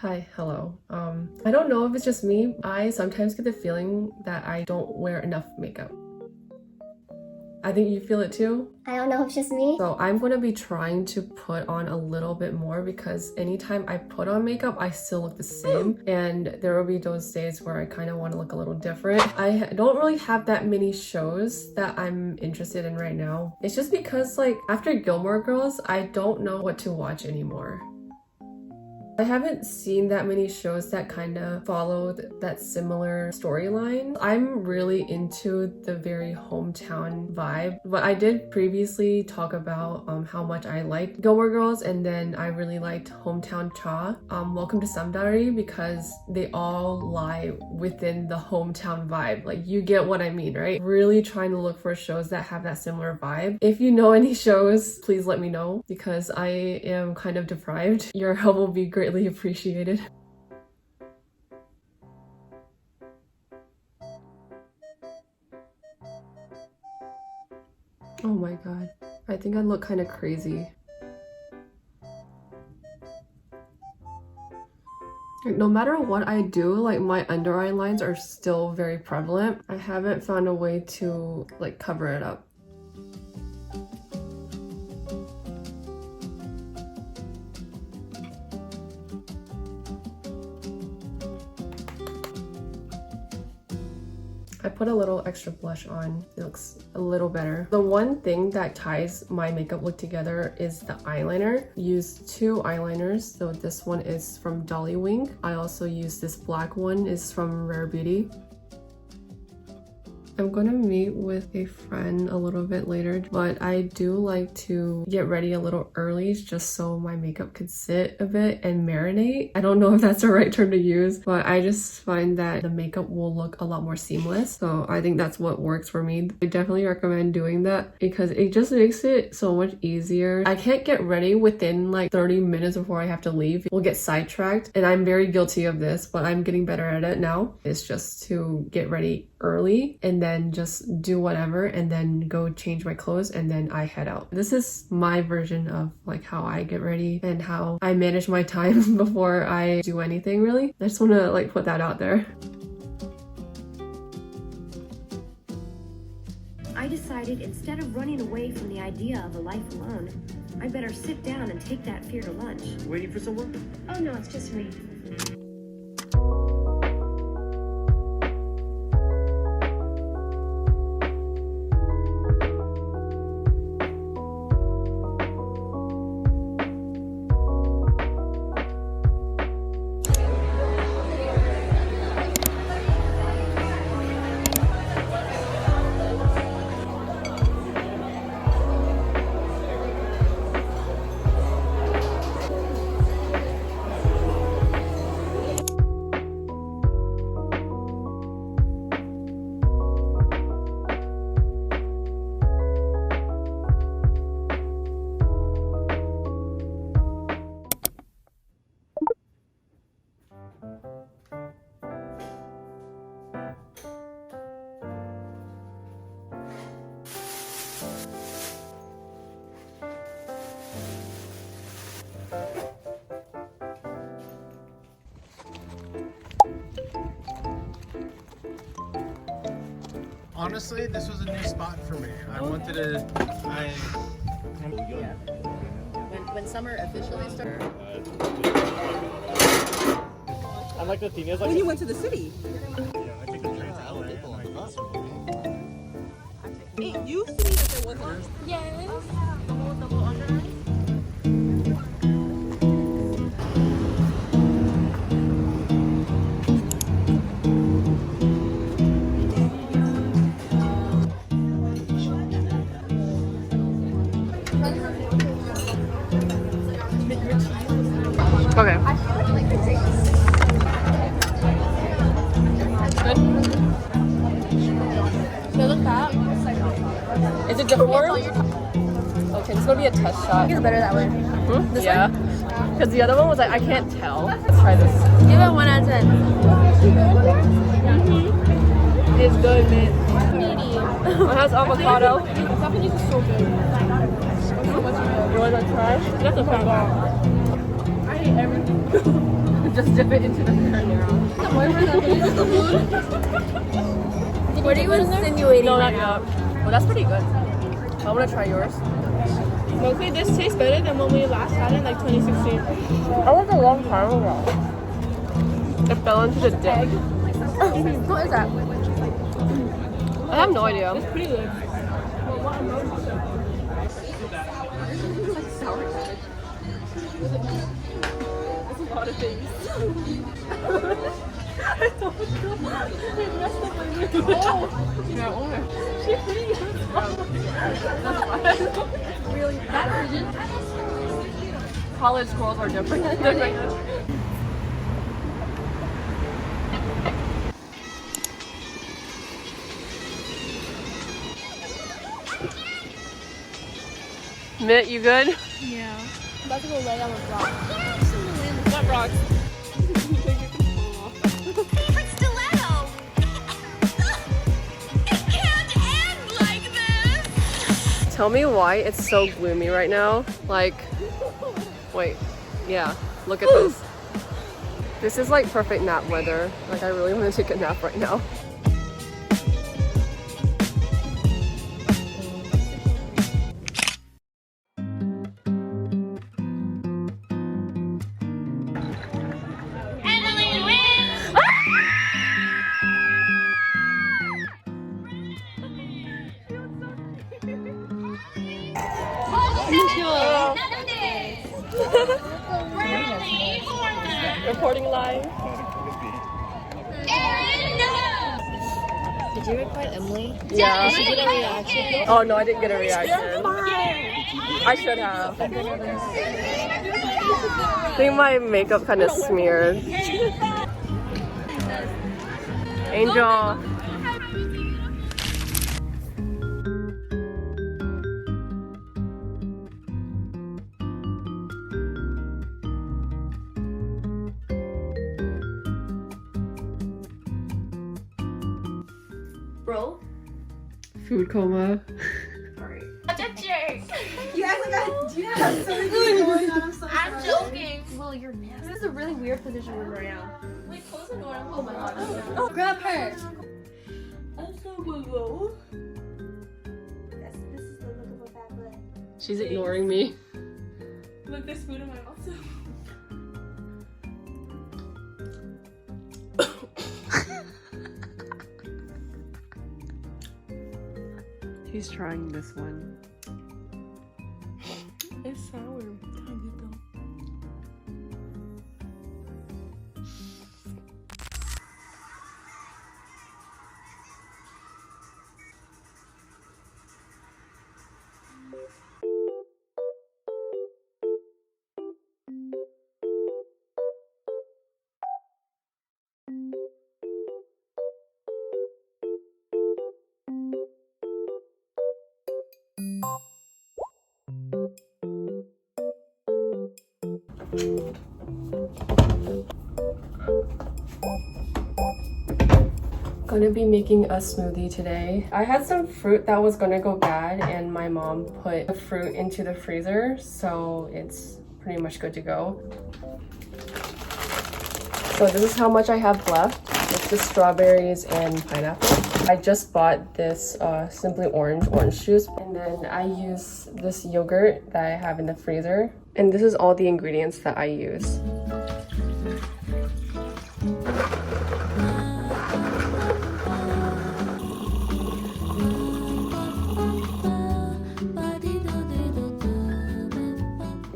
Hi, hello. I don't know if it's just me. I sometimes get the feeling that I don't wear enough makeup. I think you feel it too? I don't know if it's just me. So I'm going to be trying to put on a little bit more because anytime I put on makeup, I still look the same. And there will be those days where I kind of want to look a little different. I don't really have that many shows that I'm interested in right now. It's just because like after Gilmore Girls, I don't know what to watch anymore. I haven't seen that many shows that kind of followed that similar storyline. I'm really into the very hometown vibe, but I did previously talk about how much I liked Gilmore Girls, and then I really liked Hometown Cha, Welcome to Samdari, because they all lie within the hometown vibe. Like, you get what I mean, right? Really trying to look for shows that have that similar vibe. If you know any shows, please let me know because I am kind of deprived. Your help will be greatly appreciated. Oh my god, I think I look kind of crazy. No matter what I do, like my under eye lines are still very prevalent. I haven't found a way to like cover it up. I put a little extra blush on. It looks a little better. The one thing that ties my makeup look together is the eyeliner. Use two eyeliners. So this one is from Dolly Wink. I also use this black one. It's from Rare Beauty. I'm gonna meet with a friend a little bit later, but I do like to get ready a little early just so my makeup could sit a bit and marinate. I don't know if that's the right term to use, but I just find that the makeup will look a lot more seamless. So I think that's what works for me. I definitely recommend doing that because it just makes it so much easier. I can't get ready within like 30 minutes before I have to leave. We'll get sidetracked, and I'm very guilty of this, but I'm getting better at it now. It's just to get ready early and then just do whatever and then go change my clothes and then I head out. This is my version of like how I get ready and how I manage my time before I do anything really. I just want to like put that out there. I decided instead of running away from the idea of a life alone, I better sit down and take that fear to lunch. Waiting for someone? Oh no, it's just me. Honestly, this was a new spot for me. I wanted to. When summer officially started. And like the thing is, like When you went to the city. yeah, I took the train to LA. And like, Hey, you see that there was one? Yes. Double under eyes? Okay. Good. They look bad. Is it deformed? Okay, this is gonna be a test shot. It's better that way. Hmm? Yeah. Because the other one was like, I can't tell. Let's try this. Give it 1 out of 10. It's good, man. Meaty. It has avocado. Japanese is so good. You want to try? That's a fat. I hate everything. just dip it into the marinara. What are you insinuating? No, not yet. Well, that's pretty good. I want to try yours. Okay, this tastes better than when we last had it, like 2016. That was a long time ago. It fell into the dip. What is that? I have no idea. It's pretty good. That's a lot of things. I don't know. It messed up my mood. Yeah, what? Really? College girls are different. Mitt, you good? Yeah. I'm about to go lay on the block. What rocks? Favorite stiletto! It can't end like this! Tell me why it's so gloomy right now. Like, wait, yeah, look at this. This is like perfect nap weather. Like, I really want to take a nap right now. Emily wins! Reporting live. Did you record Emily? Yeah. Did she get a reaction? Oh no, I didn't get a reaction. I should have. I think my makeup kind of smeared. Angel. Bro. Food coma. You act like I do have something going on. I'm so I'm sorry. joking. Well, you're nasty. This is a really weird position we're in right now. Wait, close the door. Oh my god. Oh, grab her. I'm so low. This is the look of a bad butt. She's ignoring me. Look, there's food in my mouth too. He's trying this one. It's sour. Kind of though. Gonna be making a smoothie today. I had some fruit that was gonna go bad and my mom put the fruit into the freezer, so it's pretty much good to go. So this is how much I have left. It's the strawberries and pineapple. I just bought this Simply Orange juice, and then I use this yogurt that I have in the freezer. And this is all the ingredients that I use.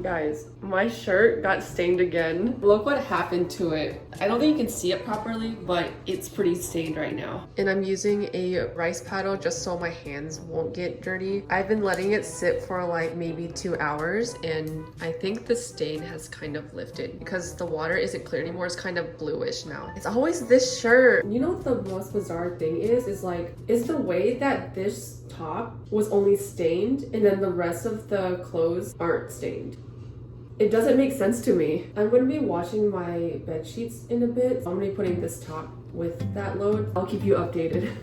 Guys, my shirt got stained again. Look what happened to it. I don't think you can see it properly, but it's pretty stained right now. And I'm using a rice paddle just so my hands won't get dirty. I've been letting it sit for like maybe 2 hours, and I think the stain has kind of lifted because the water isn't clear anymore. It's kind of bluish now. It's always this shirt. You know what the most bizarre thing is the way that this top was only stained and then the rest of the clothes aren't stained. It doesn't make sense to me. I'm gonna be washing my bed sheets in a bit. I'm gonna be putting this top with that load. I'll keep you updated.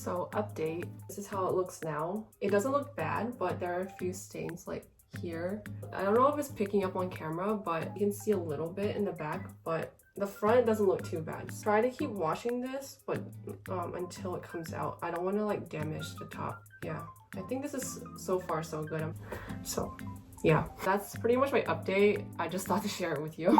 So update, this is how it looks now. It doesn't look bad, but there are a few stains like here. I don't know if it's picking up on camera, but you can see a little bit in the back, but the front doesn't look too bad. Try to keep washing this, but until it comes out. I don't want to like damage the top. Yeah, I think this is so far so good. So yeah, that's pretty much my update. I just thought to share it with you.